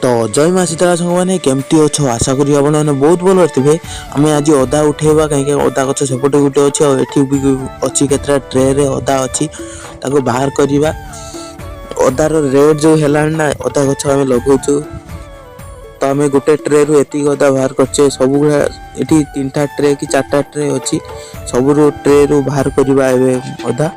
तो जय माँ सीतारा सांग मैंने केमती अच्छो आशा करी आप बहुत भल थे। आम आज अदा उठेबा कहीं अदा गछ सेपटे गोटे अच्छे एठी भी अच्छी केतरा ट्रे रे अदा अच्छी ताको बाहर करवा। अदार रेट जो है ना अदा गछ आम लगौचु तो आम गोटे ट्रे रु एति अदा बाहर करचे सब ये 3टा ट्रे कि 4टा ट्रे अच्छी सब ट्रे रु बाहर करवा अदा।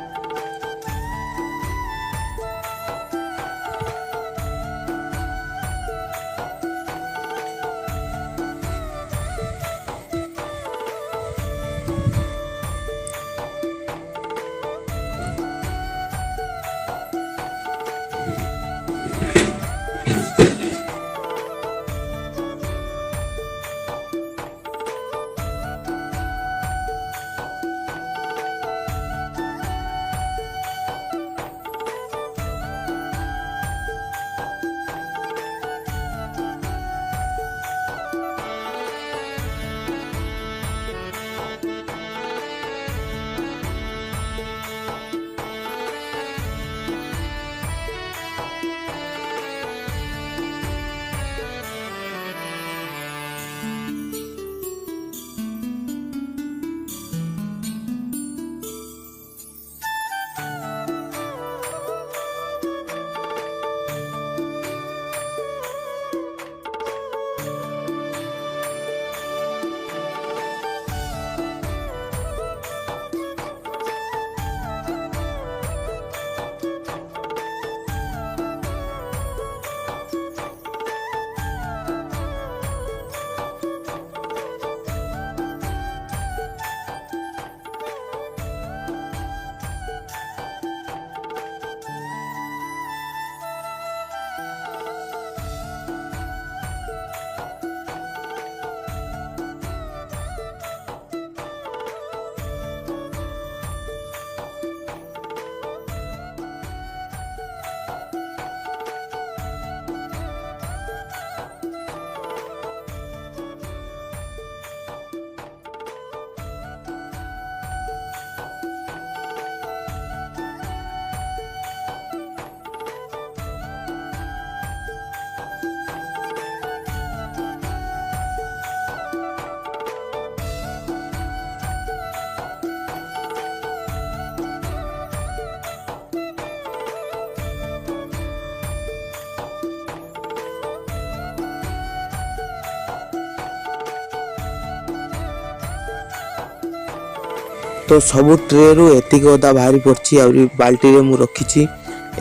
तो सब ट्रे रु एतिक अदा बाहरी पड़ी आ बाल्टी रे मु रखी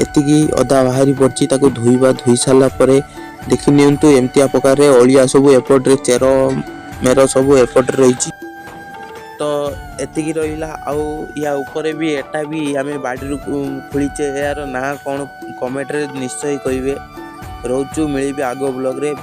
एतिकी अदा बाहरी पड़ी धोइबा धोई सारा पर देखि नियंतु एमतिया प्रकार रे अलिया सब एपट रे चेर मेर सब एपट रही। तो एतिकी रहिला आउ या ऊपर भी एटा भी आमे बाड़ी रु खोलीचे यार ना कौन कमेंट रे निश्चय कहिबे। रोचु मिलिबे आगो ब्लॉग रे।